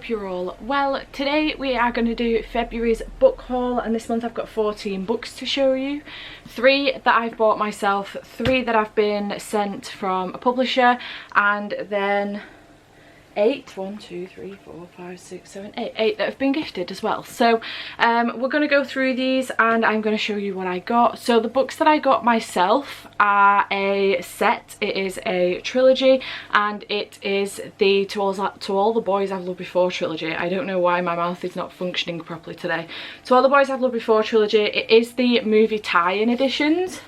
hope you're all well. Today we are going to do February's book haul, and this month I've got 14 books to show you. 3 that I've bought myself, 3 that have been sent from a publisher, and then 8 that have been gifted as well. So we're going to go through these and I'm going to show you what I got. So the books that I got myself are a set. It is a trilogy, and it is the To All the Boys I've Loved Before trilogy. I don't know why my mouth is not functioning properly today. To All the Boys I've Loved Before trilogy. It is the movie tie-in editions.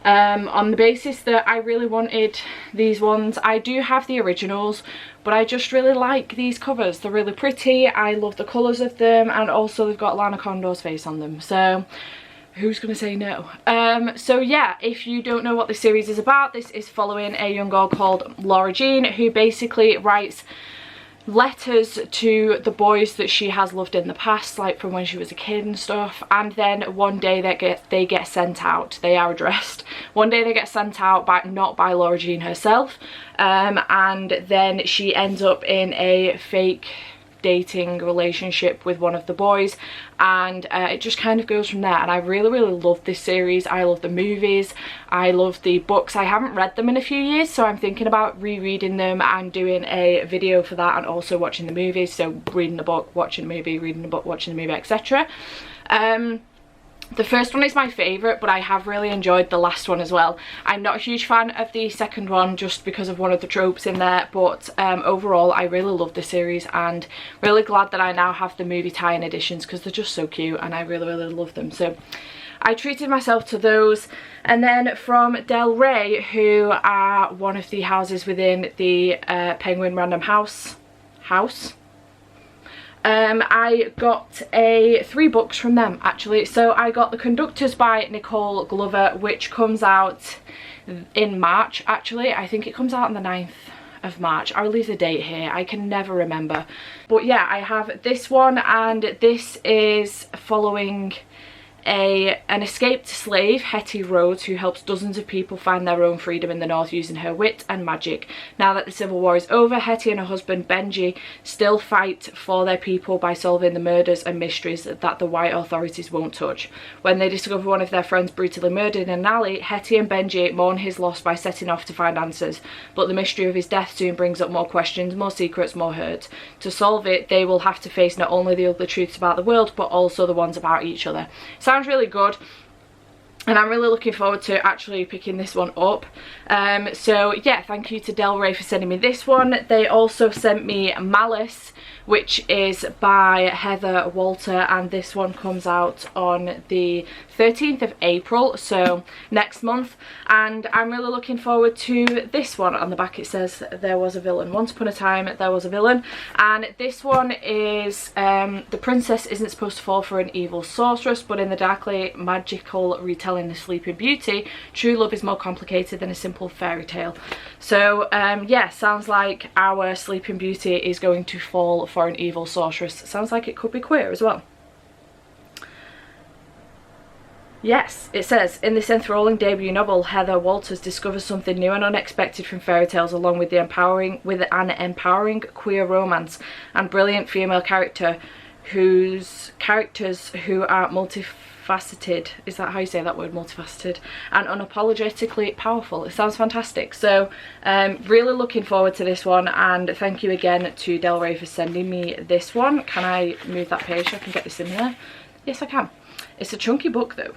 On the basis that I really wanted these ones. I do have the originals, but I just really like these covers. They're really pretty. I love the colours of them, and also they've got Lana Condor's face on them, so who's gonna say no? So yeah, if you don't know what this series is about, this is following a young girl called Laura Jean, who basically writes letters to the boys that she has loved in the past, like from when she was a kid and stuff, and then one day they get sent out. They are addressed. One day they get sent out, but not by Laura Jean herself, and then she ends up in a fake dating relationship with one of the boys, and it just kind of goes from there. And I really love this series. I love the movies, I love the books. I haven't read them in a few years, so I'm thinking about rereading them and doing a video for that, and also watching the movies. So reading the book, watching the movie, reading the book, watching the movie, etc. The first one is my favourite, but I have really enjoyed the last one as well. I'm not a huge fan of the second one just because of one of the tropes in there, but overall I really love the series, and really glad that I now have the movie tie-in editions because they're just so cute and I really love them. So I treated myself to those. And then from Del Rey, who are one of the houses within the Penguin Random House, I got 3 books from them actually. So I got The Conductors by Nicole Glover, which comes out in March actually. I think it comes out on the 9th of March. I'll leave the date here, I can never remember. But yeah, I have this one, and this is following an escaped slave, Hetty Rhodes, who helps dozens of people find their own freedom in the north using her wit and magic. Now that the Civil War is over, Hetty and her husband Benji still fight for their people by solving the murders and mysteries that the white authorities won't touch. When they discover one of their friends brutally murdered in an alley, Hetty and Benji mourn his loss by setting off to find answers. But the mystery of his death soon brings up more questions, more secrets, more hurt. To solve it, they will have to face not only the ugly truths about the world, but also the ones about each other. Sounds really good, and I'm really looking forward to actually picking this one up. So yeah, thank you to Del Rey for sending me this one. They also sent me Malice, which is by Heather Walter, and this one comes out on the 13th of April, so next month, and I'm really looking forward to this one. On the back it says there was a villain. Once upon a time there was a villain, and this one is the princess isn't supposed to fall for an evil sorceress, but in the darkly magical retelling of Sleeping Beauty, true love is more complicated than a simple fairy tale. So yeah, sounds like our Sleeping Beauty is going to fall for an evil sorceress. Sounds like it could be queer as well. Yes, it says, in this enthralling debut novel, Heather Walters discovers something new and unexpected from fairy tales, along with an empowering queer romance and brilliant female characters who are multifaceted. Is that how you say that word, multifaceted? And unapologetically powerful. It sounds fantastic. So really looking forward to this one, and thank you again to Del Rey for sending me this one. Can I move that page so I can get this in there? Yes, I can. It's a chunky book though.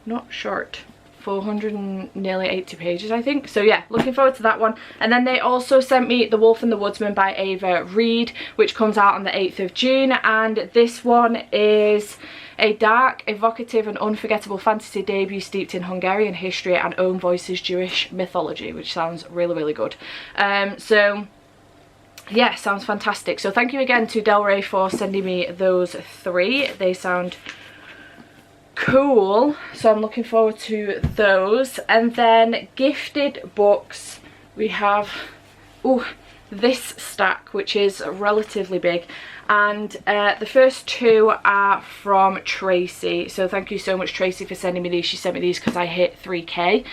Not short. 400 and nearly 80 pages I think. So yeah, looking forward to that one. And then they also sent me The Wolf and the Woodsman by Ava Reid, which comes out on the 8th of June, and this one is a dark, evocative and unforgettable fantasy debut steeped in Hungarian history and Own Voice's Jewish mythology, which sounds really good. So yeah, sounds fantastic. So thank you again to Del Rey for sending me those 3. They sound cool, so I'm looking forward to those. And then gifted books, we have this stack, which is relatively big. and the first two are from Tracy. So thank you so much, Tracy, for sending me these. She sent me these because I hit 3k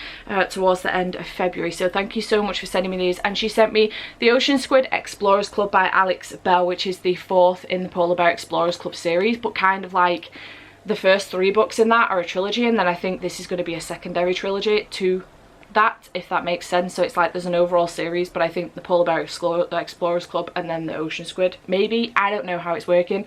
towards the end of February, so thank you so much for sending me these. And she sent me The Ocean Squid Explorers Club by Alex Bell, which is the 4th in the Polar Bear Explorers Club series, but kind of like the first 3 books in that are a trilogy, and then I think this is going to be a secondary trilogy to that, if that makes sense. So it's like there's an overall series, but I think the Polar Bear Explorers Club and then the Ocean Squid, maybe. I don't know how it's working.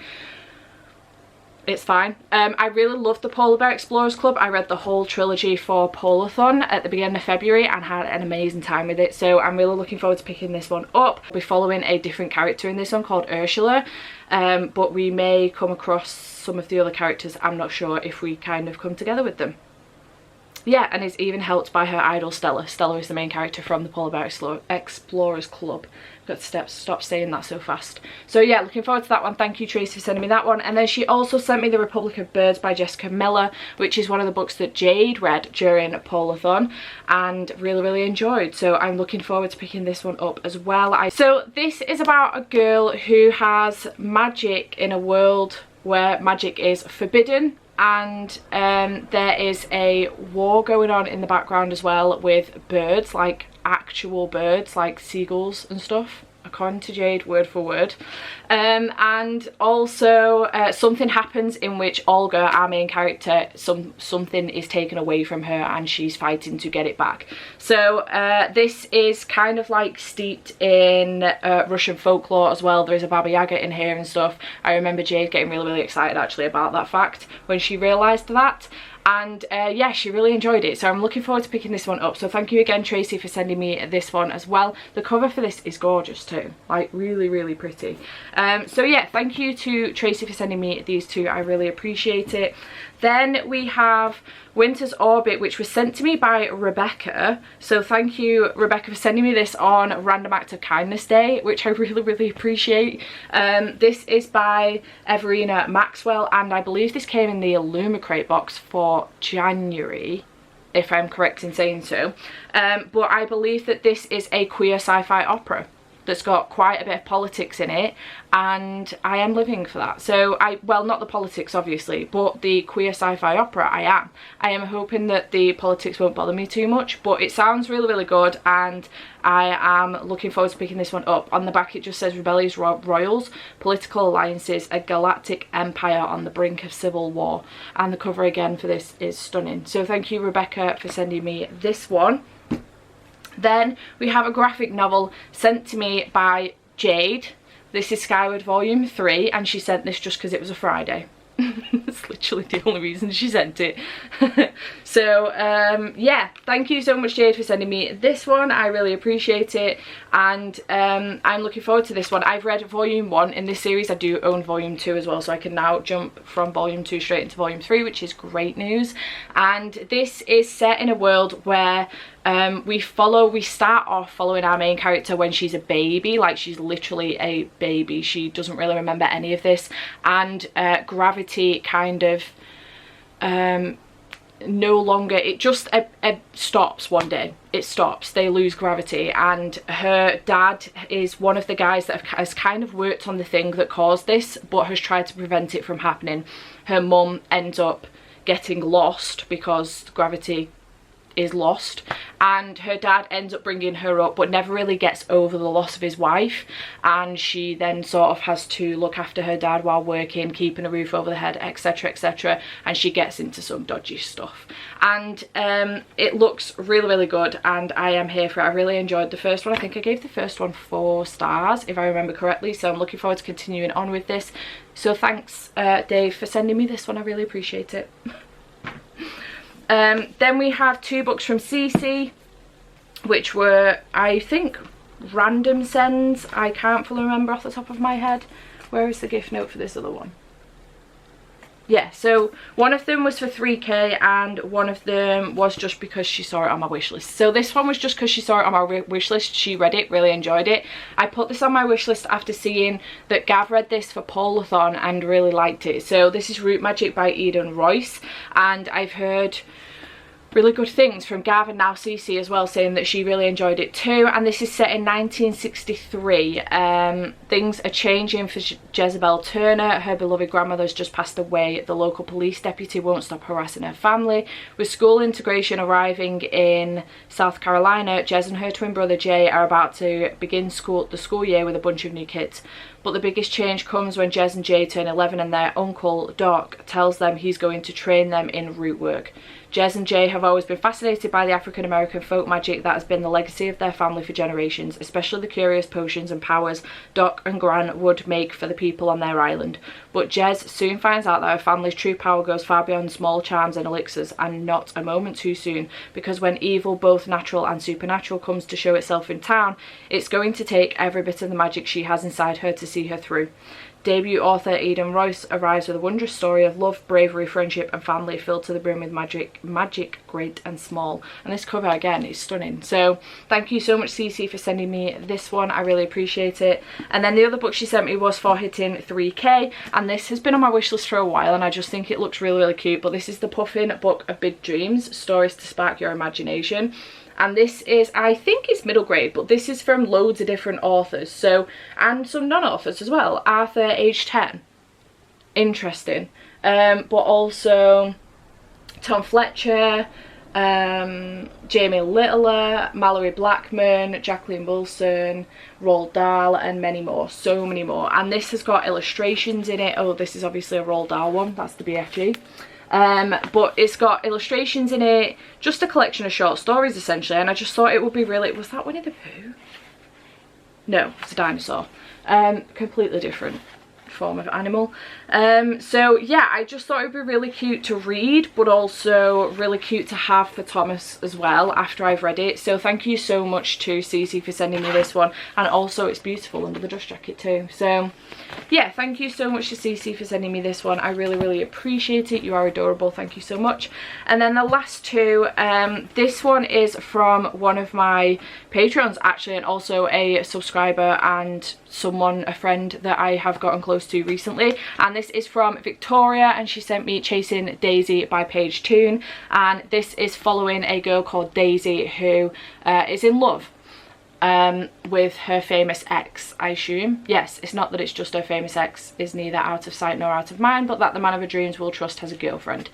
It's fine. I really loved the Polar Bear Explorers Club. I read the whole trilogy for Polathon at the beginning of February and had an amazing time with it, so I'm really looking forward to picking this one up. We're following a different character in this one called Ursula, but we may come across some of the other characters. I'm not sure if we kind of come together with them. Yeah, and is even helped by her idol Stella. Stella is the main character from the Polar Bear Explorers Club. I've got to stop saying that so fast. So yeah, looking forward to that one. Thank you, Tracy, for sending me that one. And then she also sent me The Republic of Birds by Jessica Miller, which is one of the books that Jade read during Polathon and really enjoyed. So I'm looking forward to picking this one up as well. So this is about a girl who has magic in a world where magic is forbidden, and there is a war going on in the background as well with birds, like actual birds, like seagulls and stuff, according to Jade, word for word. And also something happens in which Olga, our main character, something is taken away from her and she's fighting to get it back. So this is kind of like steeped in Russian folklore as well. There's a Baba Yaga in here and stuff. I remember Jade getting really excited actually about that fact when she realised that. And yeah, she really enjoyed it, so I'm looking forward to picking this one up. So thank you again, Tracy, for sending me this one as well. The cover for this is gorgeous too, like really pretty. So yeah, thank you to Tracy for sending me these two. I really appreciate it. Then we have Winter's Orbit, which was sent to me by Rebecca. So thank you, Rebecca, for sending me this on Random Act of Kindness Day, which I really appreciate. This is by Everina Maxwell, and I believe this came in the Illumicrate box for January, if I'm correct in saying so. But I believe that this is a queer sci-fi opera that's got quite a bit of politics in it, and I am living for that. So well, not the politics obviously, but the queer sci-fi opera, I am hoping that the politics won't bother me too much, but it sounds really good, and I am looking forward to picking this one up. On the back it just says rebellious royals, political alliances, a galactic empire on the brink of civil war, and the cover again for this is stunning. So thank you, Rebecca, for sending me this one. Then we have a graphic novel sent to me by Jade. This is Skyward Volume 3, and she sent this just because it was a Friday. That's literally the only reason she sent it. So yeah, thank you so much, Jade, for sending me this one. I really appreciate it, and I'm looking forward to this one. I've read Volume 1 in this series. I do own Volume 2 as well, so I can now jump from Volume 2 straight into Volume 3, which is great news. And this is set in a world where we start off following our main character when she's a baby, like she's literally a baby. She doesn't really remember any of this, and gravity kind of no longer, it just stops one day. It stops, they lose gravity, and her dad is one of the guys that has kind of worked on the thing that caused this but has tried to prevent it from happening. Her mum ends up getting lost because gravity is lost, and her dad ends up bringing her up but never really gets over the loss of his wife, and she then sort of has to look after her dad while working, keeping a roof over the head, etc, and she gets into some dodgy stuff. And it looks really good, and I am here for it. I really enjoyed the first one. I think I gave the first one 4 stars if I remember correctly, so I'm looking forward to continuing on with this. So thanks, Dave, for sending me this one. I really appreciate it. Then we have 2 books from Cece, which were, I think, random sends. I can't fully remember off the top of my head. Where is the gift note for this other one? Yeah, so one of them was for 3k and one of them was just because she saw it on my wish list. So this one was just because she saw it on my wish list. She read it, really enjoyed it. I put this on my wish list after seeing that Gav read this for Polathon and really liked it. So this is Root Magic by Eden Royce, and I've heard really good things from Gav and now Cece as well, saying that she really enjoyed it too. And this is set in 1963. Things are changing for Jezebel Turner. Her beloved grandmother has just passed away. The local police deputy won't stop harassing her family. With school integration arriving in South Carolina, Jez and her twin brother Jay are about to begin the school year with a bunch of new kids. But the biggest change comes when Jez and Jay turn 11 and their uncle Doc tells them he's going to train them in root work. Jez and Jay have always been fascinated by the African American folk magic that has been the legacy of their family for generations, especially the curious potions and powers Doc and Gran would make for the people on their island. But Jez soon finds out that her family's true power goes far beyond small charms and elixirs, and not a moment too soon, because when evil, both natural and supernatural, comes to show itself in town, it's going to take every bit of the magic she has inside her to see her through. Debut author Eden Royce arrives with a wondrous story of love, bravery, friendship and family filled to the brim with magic great and small. And this cover again is stunning. So thank you so much Cece for sending me this one. I really appreciate it. And then the other book she sent me was For Hitting 3K, and this has been on my wish list for a while and I just think it looks really cute. But this is the Puffin Book of Big Dreams, Stories to Spark Your Imagination. And this is, I think it's middle grade, but this is from loads of different authors, so, and some non-authors as well. Arthur, age 10, interesting. But also Tom Fletcher, Jamie Littler, Mallory Blackman, Jacqueline Wilson, Roald Dahl and many more, so many more. And this has got illustrations in it. Oh, this is obviously a Roald Dahl one, that's the BFG. But it's got illustrations in it, just a collection of short stories essentially, and I just thought it would be really, was that Winnie the Pooh? No, it's a dinosaur. Completely different form of animal. So yeah, I just thought it would be really cute to read, but also really cute to have for Thomas as well after I've read it. So thank you so much to Cece for sending me this one, and also it's beautiful under the dust jacket too. So yeah, thank you so much to Cece for sending me this one. I really appreciate it. You are adorable, thank you so much. And then the last two, this one is from one of my patrons actually, and also a subscriber and someone, a friend that I have gotten close to recently, and this is from Victoria, and she sent me Chasing Daisy by Paige Toon, and this is following a girl called Daisy who is in love with her famous ex, I assume. Yes, it's not that it's just her famous ex is neither out of sight nor out of mind, but that the man of her dreams will trust has a girlfriend.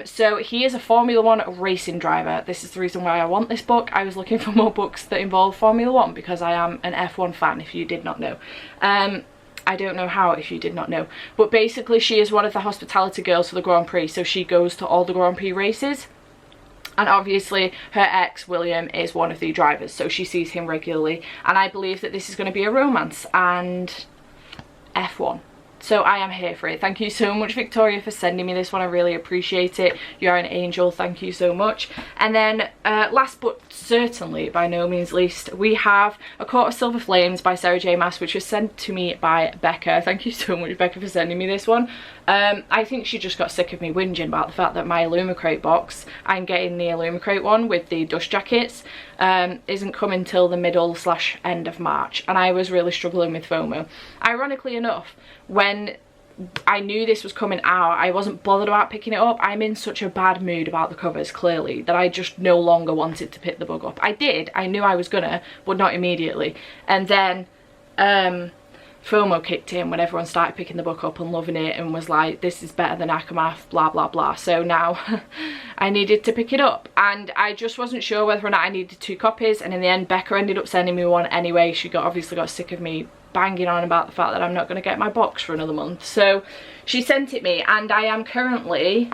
So he is a Formula 1 racing driver. This is the reason why I want this book. I was looking for more books that involve Formula 1 because I am an F1 fan, if you did not know. I don't know how, if you did not know, but basically she is one of the hospitality girls for the Grand Prix, so she goes to all the Grand Prix races. And obviously her ex William is one of the drivers, so she sees him regularly, and I believe that this is going to be a romance and F1. So I am here for it. Thank you so much Victoria for sending me this one. I really appreciate it. You are an angel, thank you so much. And then last but certainly by no means least, we have A Court of Silver Flames by Sarah J Maas, which was sent to me by Becca. Thank you so much Becca for sending me this one. I think she just got sick of me whinging about the fact that my Illumicrate box, I'm getting the Illumicrate one with the dust jackets, isn't coming till the middle/end of March, and I was really struggling with FOMO. Ironically enough, when I knew this was coming out, I wasn't bothered about picking it up. I'm in such a bad mood about the covers, clearly, that I just no longer wanted to pick the book up. I did, I knew I was gonna, but not immediately. And then FOMO kicked in when everyone started picking the book up and loving it and was like, this is better than Akamath, blah blah blah. So now I needed to pick it up, and I just wasn't sure whether or not I needed 2 copies, and in the end Becca ended up sending me one anyway. She obviously got sick of me banging on about the fact that I'm not going to get my box for another month, so she sent it me, and I am currently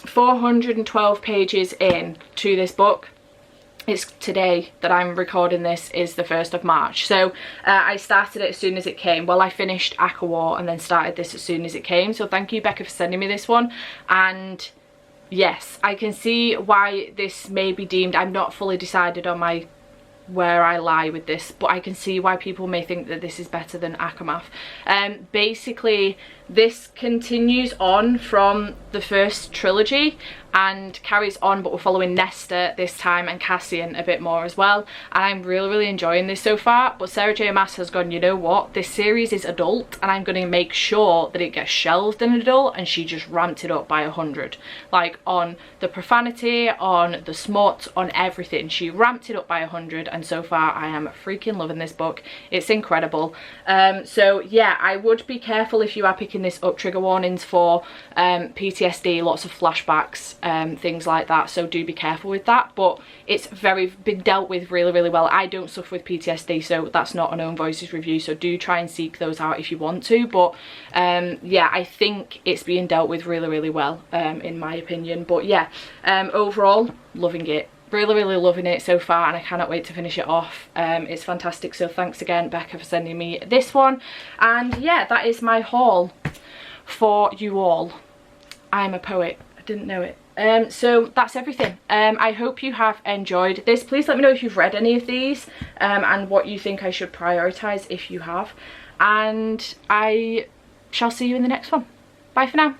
412 pages in to this book. It's today that I'm recording this is the 1st of March, so I started it as soon as it came. Well, I finished Aka War and then started this as soon as it came, so thank you Becca for sending me this one. And yes, I can see why this may be deemed, I'm not fully decided on where I lie with this, but I can see why people may think that this is better than Akamath. Basically this continues on from the first trilogy and carries on, but we're following Nesta this time and Cassian a bit more as well, and I'm really enjoying this so far. But Sarah J Maas has gone, you know what, this series is adult and I'm going to make sure that it gets shelved in adult, and she just ramped it up by 100, like on the profanity, on the smut, on everything. She ramped it up by 100, and so far I am freaking loving this book. It's incredible. So yeah, I would be careful if you are picking this up. Trigger warnings for PTSD, lots of flashbacks, things like that, so do be careful with that. But it's been dealt with really well. I don't suffer with PTSD, so that's not an Own Voices review, so do try and seek those out if you want to. But yeah, I think it's being dealt with really well, in my opinion. But yeah, overall loving it. Really loving it so far, and I cannot wait to finish it off. It's fantastic. So thanks again, Becca, for sending me this one. And yeah, that is my haul for you all. I'm a poet, I didn't know it. So that's everything. I hope you have enjoyed this. Please let me know if you've read any of these, and what you think I should prioritize if you have, and I shall see you in the next one. Bye for now.